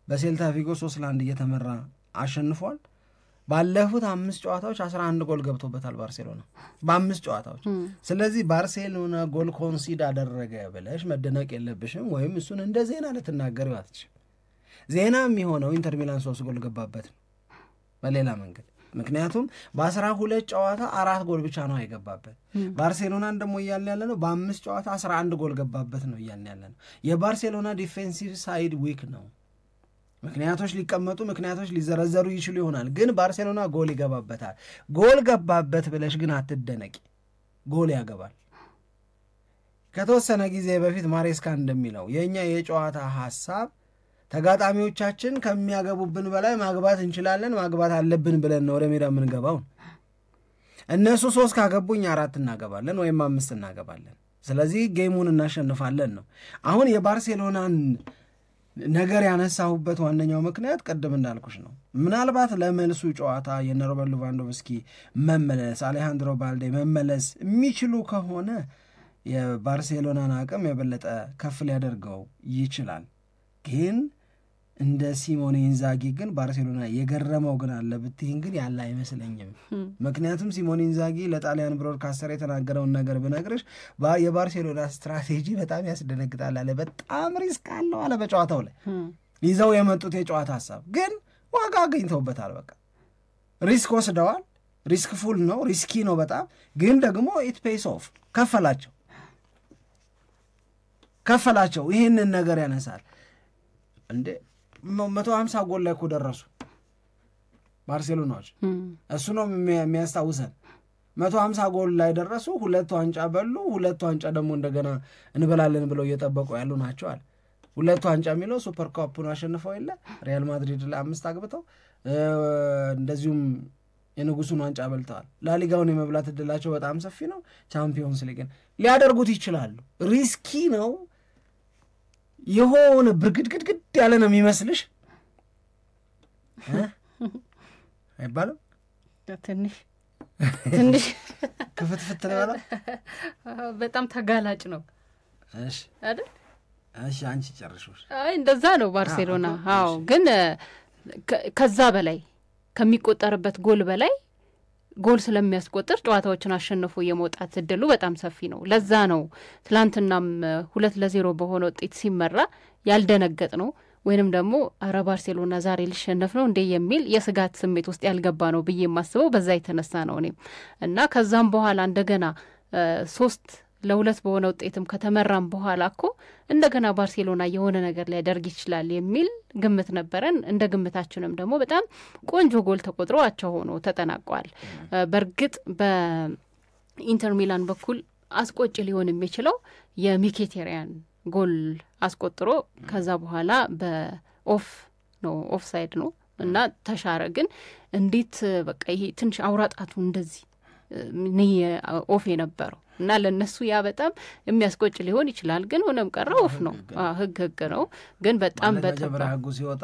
በሴልታ ቪጎ 3-1 እየተመራ አሸንፏል። ባለፉት 5 ጨዋታዎች 11 ጎል ገብቶበታል ባርሴሎና በ5 ጨዋታዎች። ስለዚህ ባርሴሎና ጎል ኮንሲድ አደረገ ብለሽ መደነቅ የለብሽም፣ ወይም እሱን እንደ ዜና ልትናገሪው አትችልም። ዜና የሚሆነው ኢንተር ሚላን 3 ጎል ገባበት ነው በሌላ መንገድ። ምክንያቱም በ12 ጨዋታ 4 ጎል ብቻ ነው አይገባበት። ባርሴሎናን ደግሞ እያልን ያለ ነው በ5 ጨዋታ 11 ጎል ገባበት ነው እያልን ያለ ነው። የባርሴሎና ዲፌንሲቭ ሳይድ ዊክ ነው። ምክንያቶች ሊቀመጡ ምክንያቶች ሊዘረዘሩ ይችሉ ይሆናል፣ ግን ባርሴሎና ጎል ይገባበታል። ጎል ገባበት ብለሽ ግን አትደነቂ፣ ጎል ያገባል። ከተወሰነ ጊዜ በፊት ማሬስካ እንደሚለው የእኛ የጨዋታ ሐሳብ ተጋጣሚዎቻችን ከሚያገቡብን በላይ ማግባት እንችላለን፣ ማግባት አለብን ብለን ነው ወደ ሜዳ የምንገባው። እነሱ 3 ካገቡኝ 4 እናገባለን ወይም 5 እናገባለን፣ ስለዚህ ጌሙን እናሸንፋለን ነው። አሁን የባርሴሎናን ነገር ያነሳሁበት ዋነኛው ምክንያት ቅድም እንዳልኩሽ ነው። ምናልባት ለመልሱ ጨዋታ የነ ሮበርት ሌቫንዶቭስኪ መመለስ፣ አሌሃንድሮ ባልዴ መመለስ የሚችሉ ከሆነ የባርሴሎናን አቅም የበለጠ ከፍ ሊያደርገው ይችላል። ግን እንደ ሲሞኔ ኢንዛጊ ግን ባርሴሎና የገረመው ግን አለ ብትይኝ ግን ያለ አይመስለኝም። ምክንያቱም ሲሞኔ ኢንዛጊ ለጣሊያን ብሮድካስተር የተናገረውን ነገር ብነግርሽ የባርሴሎና ስትራቴጂ በጣም ያስደነግጣል አለ። በጣም ሪስክ አለው አለ። በጨዋታው ላይ ይዘው የመጡት የጨዋታ ሀሳብ ግን ዋጋ አገኝተውበታል። በቃ ሪስክ ወስደዋል። ሪስክ ፉል ነው፣ ሪስኪ ነው በጣም ግን ደግሞ ኢት ፔይስ ኦፍ ከፈላቸው። ይህንን ነገር ያነሳል። እንዴ 150 ጎል ላይ እኮ ደረሱ ባርሴሎናዎች። እሱ ነው የሚያስታውሰን። 150 ጎል ላይ ደረሱ፣ 2 ዋንጫ በሉ። 2 ዋንጫ ደግሞ እንደገና እንበላለን ብለው እየጠበቁ ያሉ ናቸዋል። 2 ዋንጫ የሚለው ሱፐር ካፑን አሸንፈው የለ ሪያል ማድሪድ ላይ 5 አግብተው እንደዚሁም የንጉሱን ዋንጫ በልተዋል። ላሊጋውን የመብላት እድላቸው በጣም ሰፊ ነው። ቻምፒዮንስ ሊግን ሊያደርጉት ይችላሉ። ሪስኪ ነው፣ የሆነ ብርግድግድግድ ያለ ነው የሚመስልሽ አይባልም? ትንሽ ክፍትፍት ነው ያለው። በጣም ተጋላጭ ነው። እሺ አይደል? እሺ አንቺ ጨርሽው። አይ እንደዛ ነው ባርሴሎና። አዎ ግን ከዛ በላይ ከሚቆጠርበት ጎል በላይ ጎል ስለሚያስቆጥር ጨዋታዎችን አሸንፎ የመውጣት እድሉ በጣም ሰፊ ነው። ለዛ ነው ትላንትናም 2-0 በሆነ ውጤት ሲመራ ያልደነገጥ ነው ወይንም ደግሞ አረ ባርሴሎና ዛሬ ሊሸነፍ ነው እንዴ የሚል የስጋት ስሜት ውስጥ ያልገባ ነው ብዬ የማስበው በዛ የተነሳ ነው እኔም እና ከዛም በኋላ እንደገና 3-2 በሆነ ውጤትም ከተመራም በኋላ እኮ እንደገና ባርሴሎና የሆነ ነገር ሊያደርግ ይችላል የሚል ግምት ነበረን። እንደ ግምታችንም ደግሞ በጣም ቆንጆ ጎል ተቆጥሮ አቻ ሆኖ ተጠናቋል። በእርግጥ በኢንተር ሚላን በኩል አስቆጭ ሊሆን የሚችለው የሚኬቴሪያን ጎል አስቆጥሮ ከዛ በኋላ ኦፍ ሳይድ ነው እና ተሻረ። ግን እንዴት በቃ ይሄ ትንሽ አውራጣቱ እንደዚህ ኦፍ የነበረው እና ለነሱ ያ በጣም የሚያስቆጭ ሊሆን ይችላል። ግን ሆነም ቀረ ኦፍ ነው። ህግ ነው። ግን በጣም በተበራ ህጉ ሲወጣ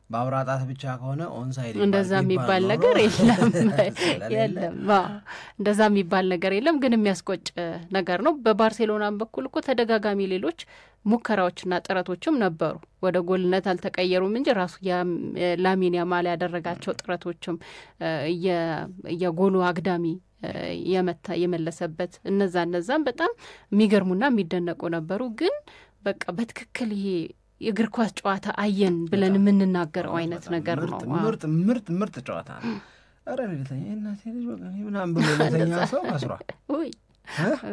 በአውራጣት ብቻ ከሆነ ኦንሳይድ እንደዛ የሚባል ነገር የለም። እንደዛ የሚባል ነገር የለም። ግን የሚያስቆጭ ነገር ነው። በባርሴሎናም በኩል እኮ ተደጋጋሚ ሌሎች ሙከራዎችና ጥረቶችም ነበሩ። ወደ ጎልነት አልተቀየሩም እንጂ ራሱ ላሚን ያማል ያደረጋቸው ጥረቶችም የጎሉ አግዳሚ የመለሰበት እነዛም በጣም የሚገርሙና የሚደነቁ ነበሩ። ግን በቃ በትክክል ይሄ የእግር ኳስ ጨዋታ አየን ብለን የምንናገረው አይነት ነገር ነው። ምርጥ ጨዋታ ነው። አረ ለተኛ እናቴ ልጅ ወገን ምናምን ብሎ ለተኛ ሰው አስሯል። ወይ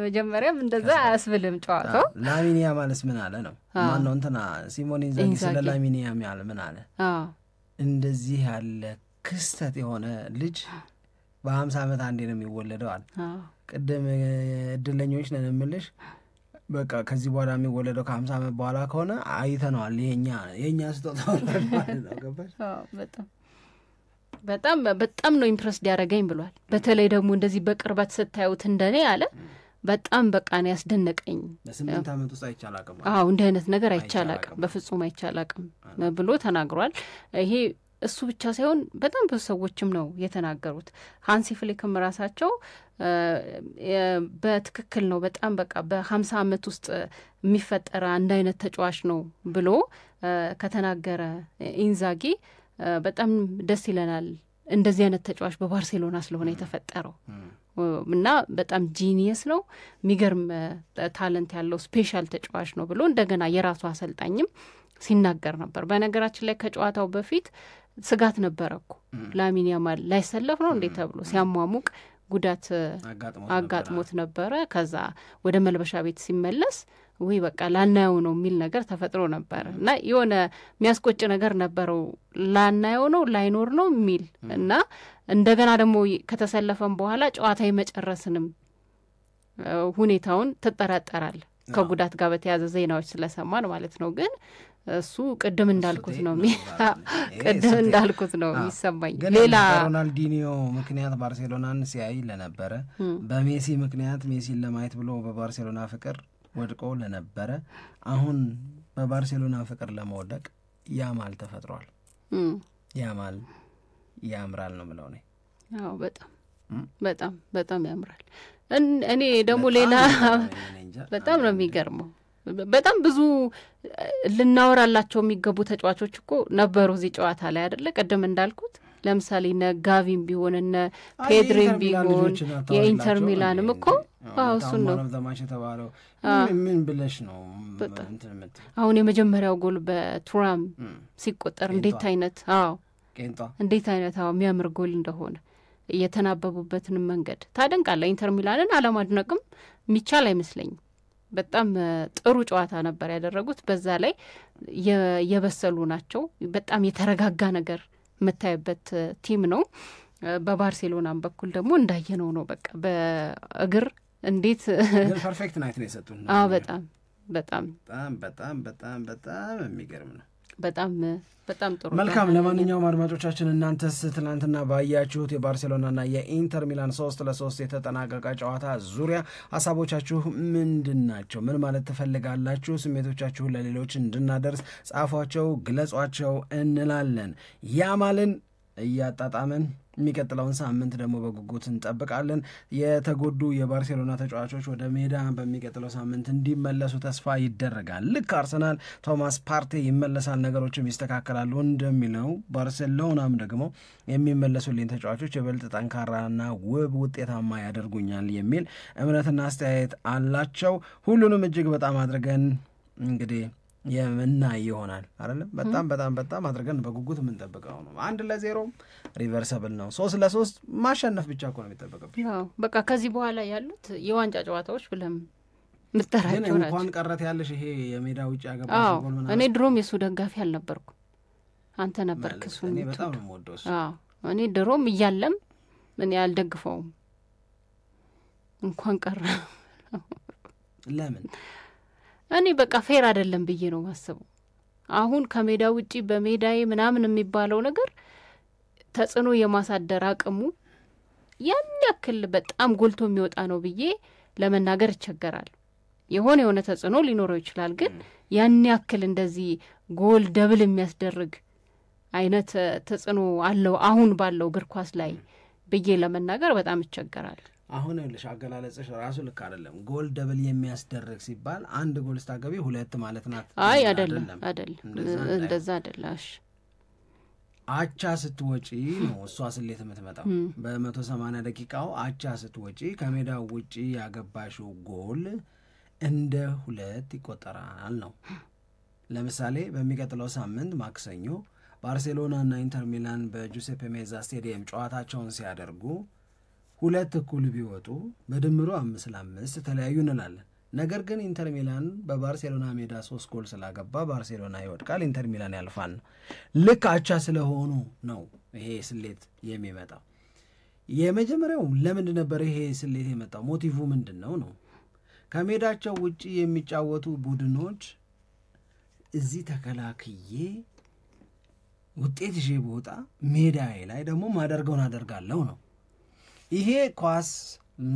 መጀመሪያም እንደዛ አያስብልም ጨዋታው። ላሚን ያማልስ ምን አለ ነው ማን ነው እንትና ሲሞኔ ኢንዛጊ ስለ ላሚን ያማል ምን አለ? እንደዚህ ያለ ክስተት የሆነ ልጅ በ50 ዓመት አንዴ ነው የሚወለደው አለ። ቅድም እድለኞች ነን የምልሽ በቃ ከዚህ በኋላ የሚወለደው ከ50 ዓመት በኋላ ከሆነ አይተነዋል። የኛ ስጦታ ማለት ነው። ገባሽ? በጣም ነው ኢምፕረስድ ያደረገኝ ብሏል። በተለይ ደግሞ እንደዚህ በቅርበት ስታዩት እንደኔ አለ በጣም በቃ ነው ያስደነቀኝ። በ8 ዓመት ውስጥ አይቻላቅም። እንዲህ አይነት ነገር አይቻላቅም፣ በፍጹም አይቻላቅም ብሎ ተናግሯል። ይሄ እሱ ብቻ ሳይሆን በጣም ብዙ ሰዎችም ነው የተናገሩት። ሃንሲ ፍሊክም ራሳቸው በትክክል ነው በጣም በቃ በ50 ዓመት ውስጥ የሚፈጠር አንድ አይነት ተጫዋች ነው ብሎ ከተናገረ ኢንዛጊ በጣም ደስ ይለናል እንደዚህ አይነት ተጫዋች በባርሴሎና ስለሆነ የተፈጠረው እና በጣም ጂኒየስ ነው፣ የሚገርም ታለንት ያለው ስፔሻል ተጫዋች ነው ብሎ እንደገና የራሱ አሰልጣኝም ሲናገር ነበር። በነገራችን ላይ ከጨዋታው በፊት ስጋት ነበረ እኮ ላሚን ያማል ላይሰለፍ ነው እንዴ ተብሎ ሲያሟሙቅ ጉዳት አጋጥሞት ነበረ። ከዛ ወደ መልበሻ ቤት ሲመለስ ወይ በቃ ላናየው ነው የሚል ነገር ተፈጥሮ ነበር እና የሆነ የሚያስቆጭ ነገር ነበረው። ላናየው ነው ላይኖር ነው የሚል እና እንደገና ደግሞ ከተሰለፈም በኋላ ጨዋታ የመጨረስንም ሁኔታውን ትጠራጠራል ከጉዳት ጋር በተያያዘ ዜናዎች ስለሰማን ማለት ነው። ግን እሱ ቅድም እንዳልኩት ነው የሚሰማኝ። ሌላ ሮናልዲኒዮ ምክንያት ባርሴሎናን ሲያይ ለነበረ በሜሲ ምክንያት ሜሲን ለማየት ብሎ በባርሴሎና ፍቅር ወድቆ ለነበረ አሁን በባርሴሎና ፍቅር ለመውደቅ ያማል ተፈጥሯል። ያማል ያምራል ነው ምለው ነው። አዎ በጣም ያምራል። እኔ ደግሞ ሌላ በጣም ነው የሚገርመው በጣም ብዙ ልናወራላቸው የሚገቡ ተጫዋቾች እኮ ነበሩ እዚህ ጨዋታ ላይ አይደለ? ቅድም እንዳልኩት ለምሳሌ እነ ጋቪም ቢሆን እነ ፔድሪም ቢሆን የኢንተር ሚላንም እኮ እሱን ነው የተባለው። ምን ብለሽ ነው አሁን የመጀመሪያው ጎል በቱራም ሲቆጠር እንዴት አይነት የሚያምር ጎል እንደሆነ እየተናበቡበትን መንገድ ታደንቃለህ። ኢንተር ሚላንን አለማድነቅም የሚቻል አይመስለኝም። በጣም ጥሩ ጨዋታ ነበር ያደረጉት። በዛ ላይ የበሰሉ ናቸው። በጣም የተረጋጋ ነገር የምታይበት ቲም ነው። በባርሴሎናም በኩል ደግሞ እንዳየነው ነው። በቃ በእግር እንዴት ፐርፌክት ናይት ነው የሰጡን። በጣም በጣም በጣም በጣም በጣም በጣም የሚገርም ነው። በጣም ጥሩ። መልካም። ለማንኛውም አድማጮቻችን እናንተስ ትናንትና ባያችሁት የባርሴሎናና የኢንተር ሚላን 3-3 የተጠናቀቀ ጨዋታ ዙሪያ ሀሳቦቻችሁ ምንድን ናቸው? ምን ማለት ትፈልጋላችሁ? ስሜቶቻችሁን ለሌሎች እንድናደርስ ጻፏቸው፣ ግለጿቸው እንላለን። ያማልን እያጣጣምን የሚቀጥለውን ሳምንት ደግሞ በጉጉት እንጠብቃለን። የተጎዱ የባርሴሎና ተጫዋቾች ወደ ሜዳ በሚቀጥለው ሳምንት እንዲመለሱ ተስፋ ይደረጋል። ልክ አርሰናል ቶማስ ፓርቴ ይመለሳል፣ ነገሮችም ይስተካከላሉ እንደሚለው ባርሴሎናም ደግሞ የሚመለሱልኝ ተጫዋቾች የበልጥ ጠንካራና ውብ ውጤታማ ያደርጉኛል የሚል እምነትና አስተያየት አላቸው። ሁሉንም እጅግ በጣም አድርገን እንግዲህ የምናይ ይሆናል አይደለም። በጣም በጣም በጣም አድርገን በጉጉት የምንጠብቀው ነው። 1-0 ሪቨርሰብል ነው። 3-3 ማሸነፍ ብቻ እኮ ነው የሚጠበቅብኝ። በቃ ከዚህ በኋላ ያሉት የዋንጫ ጨዋታዎች ብለም ምትጠራቸው ናቸው። እንኳን ቀረት ያለሽ ይሄ የሜዳ ውጭ ያገባሽ ጎል ምናምን። እኔ ድሮም የሱ ደጋፊ አልነበርኩ፣ አንተ ነበርክ እሱ። እኔ በጣም ነው የምወደው እሱ። እኔ ድሮም እያለም እኔ አልደግፈውም። እንኳን ቀረ ለምን እኔ በቃ ፌር አይደለም ብዬ ነው ማስበው። አሁን ከሜዳ ውጪ በሜዳዬ ምናምን የሚባለው ነገር ተጽዕኖ የማሳደር አቅሙ ያን ያክል በጣም ጎልቶ የሚወጣ ነው ብዬ ለመናገር ይቸገራል። የሆነ ተጽዕኖ ሊኖረው ይችላል፣ ግን ያን ያክል እንደዚህ ጎል ደብል የሚያስደርግ አይነት ተጽዕኖ አለው አሁን ባለው እግር ኳስ ላይ ብዬ ለመናገር በጣም ይቸገራል። አሁን ልሽ አገላለጽሽ ራሱ ልክ አይደለም። ጎል ደብል የሚያስደርግ ሲባል አንድ ጎል ስታገቢ 2 ማለት ናት። አይ አይደለም እንደዛ አይደላሽ። አቻ ስትወጪ ነው እሷ ስሌት የምትመጣው። በ180 ደቂቃው አቻ ስትወጪ ከሜዳው ውጪ ያገባሽው ጎል እንደ 2 ይቆጠራል ነው። ለምሳሌ በሚቀጥለው ሳምንት ማክሰኞ ባርሴሎናና ኢንተር ሚላን በጁሴፔ ሜዛ ስቴዲየም ጨዋታቸውን ሲያደርጉ 2 እኩል ቢወጡ በድምሩ 5-5 ተለያዩ እንላለን። ነገር ግን ኢንተር ሚላን በባርሴሎና ሜዳ 3 ጎል ስላገባ ባርሴሎና ይወድቃል፣ ኢንተር ሚላን ያልፋል። ልክ አቻ ስለሆኑ ነው ይሄ ስሌት የሚመጣው። የመጀመሪያው ለምንድን ነበር ይሄ ስሌት የመጣው? ሞቲቭ ምንድን ነው? ከሜዳቸው ውጪ የሚጫወቱ ቡድኖች እዚህ ተከላክዬ ውጤት ይዤ ቦጣ ሜዳዬ ላይ ደግሞ ማደርገውን አደርጋለሁ ነው። ይሄ ኳስ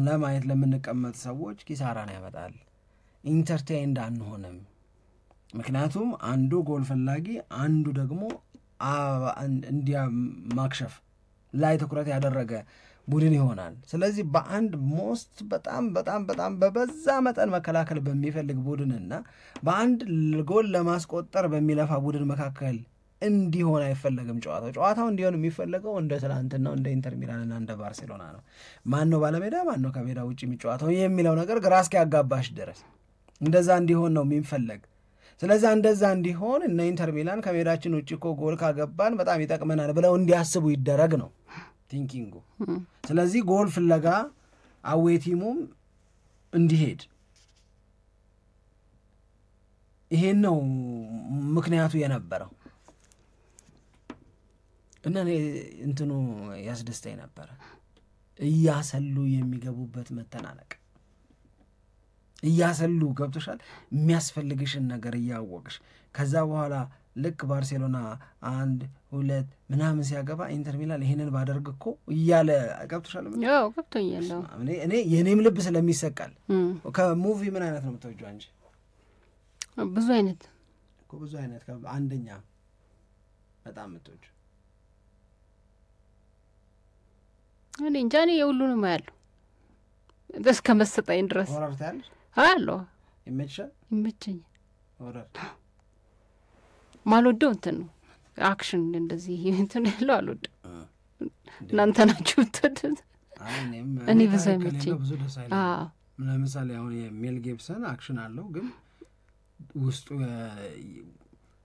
ለማየት ለምንቀመጥ ሰዎች ኪሳራን ያመጣል። ኢንተርቴይንድ አንሆንም። ምክንያቱም አንዱ ጎል ፈላጊ አንዱ ደግሞ እንዲያ ማክሸፍ ላይ ትኩረት ያደረገ ቡድን ይሆናል። ስለዚህ በአንድ ሞስት በጣም በጣም በጣም በበዛ መጠን መከላከል በሚፈልግ ቡድንና በአንድ ጎል ለማስቆጠር በሚለፋ ቡድን መካከል እንዲሆን አይፈለግም። ጨዋታው እንዲሆን የሚፈለገው እንደ ትናንትናው እንደ ኢንተር ሚላንና እንደ ባርሴሎና ነው። ማን ነው ባለሜዳ ማን ነው ከሜዳ ውጭ የሚጫወተው የሚለው ነገር ግራ እስኪያጋባሽ ድረስ እንደዛ እንዲሆን ነው የሚፈለግ። ስለዚህ እንደዛ እንዲሆን እነ ኢንተር ሚላን ከሜዳችን ውጭ እኮ ጎል ካገባን በጣም ይጠቅመናል ብለው እንዲያስቡ ይደረግ ነው ቲንኪንጉ። ስለዚህ ጎል ፍለጋ አዌቲሙም እንዲሄድ ይሄን ነው ምክንያቱ የነበረው። እና እንትኑ ያስደስተኝ ነበረ እያሰሉ የሚገቡበት መተናነቅ። እያሰሉ ገብቶሻል የሚያስፈልግሽን ነገር እያወቅሽ ከዛ በኋላ ልክ ባርሴሎና 1-2 ምናምን ሲያገባ ኢንተር ሚላን ይሄንን ባደርግ እኮ እያለ ገብቶሻል። ያው ገብቶኛል። እኔ የኔም ልብ ስለሚሰቃል። ከሙቪ ምን አይነት ነው የምትወጂው አንቺ? ብዙ አይነት እኮ ብዙ አይነት። አንደኛ በጣም የምትወጂው? እኔ እንጃ እኔ የሁሉንም አያለሁ እስከ መሰጠኝ ድረስ። ሆረር ታያለሽ? አያለሁ። ይመችሻል? ይመቸኛል። ሆረር ማልወደው እንትን ነው አክሽን እንደዚህ እንትን ያለው አልወደው። እናንተ ናችሁ ትወዱት? እኔ ብዙ አይመቸኝም። ለምሳሌ አሁን የሜል ጊብሰን አክሽን አለው ግን ውስጡ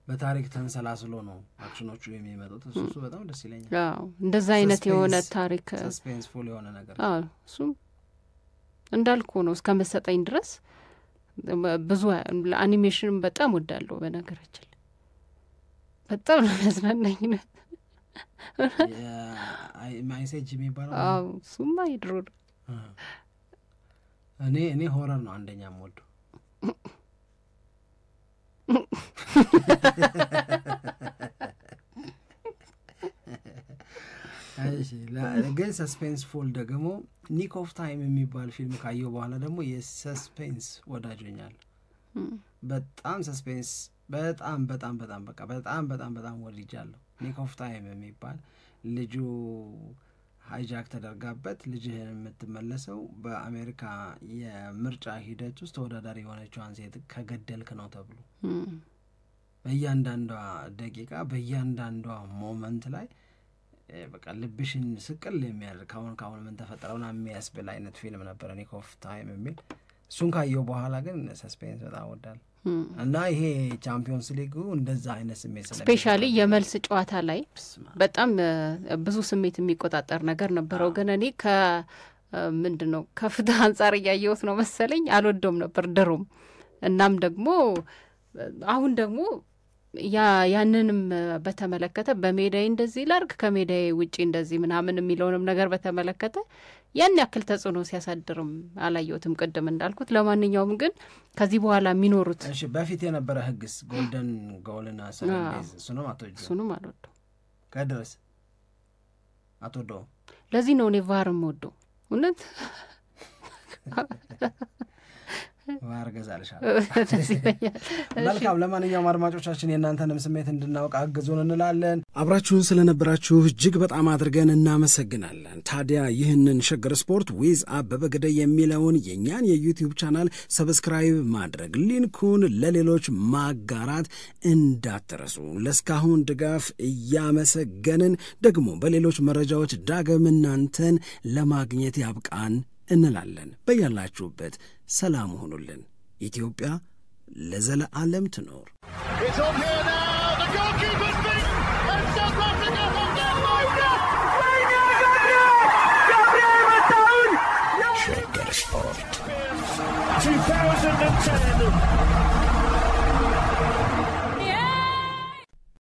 በታሪክ ተንሰላስሎ ነው አክሽኖቹ የሚመጡት። እሱ በጣም ደስ ይለኛል። አዎ እንደዛ አይነት የሆነ ታሪክ ሰስፔንስፉል የሆነ ነገር። አዎ እሱ እንዳልኩ ነው እስከ መሰጠኝ ድረስ ብዙ አኒሜሽን በጣም ወዳለሁ በነገራችን በጣም ነው ያዝናናኝ ነው ማይሴጅ የሚባለው ሱማ ይድሮ እኔ ሆረር ነው አንደኛ የምወደው ግን ሰስፔንስ ፉል ደግሞ ኒክ ኦፍ ታይም የሚባል ፊልም ካየው በኋላ ደግሞ የሰስፔንስ ወዳጆኛል በጣም ሰስፔንስ በጣም በቃ በጣም ወድጃለሁ ኒክ ኦፍ ታይም የሚባል ልጁ ሃይጃክ ተደርጋበት ልጅህን የምትመለሰው በአሜሪካ የምርጫ ሂደት ውስጥ ተወዳዳሪ የሆነችዋን ሴት ከገደልክ ነው ተብሎ በእያንዳንዷ ደቂቃ በእያንዳንዷ ሞመንት ላይ በቃ ልብሽን ስቅል የሚያደርግ ካሁን ምን ተፈጠረውና የሚያስብል አይነት ፊልም ነበር ኒክ ኦፍ ታይም የሚል እሱን ካየው በኋላ ግን ሰስፔንስ በጣም ወዳለሁ እና ይሄ ቻምፒዮንስ ሊጉ እንደዛ አይነት ስሜት ስፔሻሊ የመልስ ጨዋታ ላይ በጣም ብዙ ስሜት የሚቆጣጠር ነገር ነበረው ግን እኔ ምንድነው ከፍትህ አንጻር ያየሁት ነው መሰለኝ አልወደውም ነበር ድሮም እናም ደግሞ አሁን ደግሞ ያንንም በተመለከተ በሜዳዬ እንደዚህ ላርግ ከሜዳዬ ውጪ እንደዚህ ምናምን የሚለውንም ነገር በተመለከተ ያን ያክል ተጽዕኖ ሲያሳድርም አላየሁትም ቅድም እንዳልኩት ለማንኛውም ግን ከዚህ በኋላ የሚኖሩት እሺ በፊት የነበረ ህግስ ጎልደን ጎልና ሰለንዴዝ እሱንም አልወደው ከድረስ አትወደው ለዚህ ነው እኔ ቫርም ወደው እውነት ማርገዛልሻል መልካም ለማንኛውም አድማጮቻችን የእናንተንም ስሜት እንድናውቅ አግዙን እንላለን አብራችሁን ስለነበራችሁ እጅግ በጣም አድርገን እናመሰግናለን ታዲያ ይህንን ሸገር ስፖርት ዊዝ አበበ ግደይ የሚለውን የኛን የዩቲዩብ ቻናል ሰብስክራይብ ማድረግ ሊንኩን ለሌሎች ማጋራት እንዳትረሱ ለስካሁን ድጋፍ እያመሰገንን ደግሞ በሌሎች መረጃዎች ዳግም እናንተን ለማግኘት ያብቃን እንላለን በያላችሁበት ሰላም ሆኑልን ኢትዮጵያ ለዘለዓለም ትኖር ሸገር ስፖርት 2010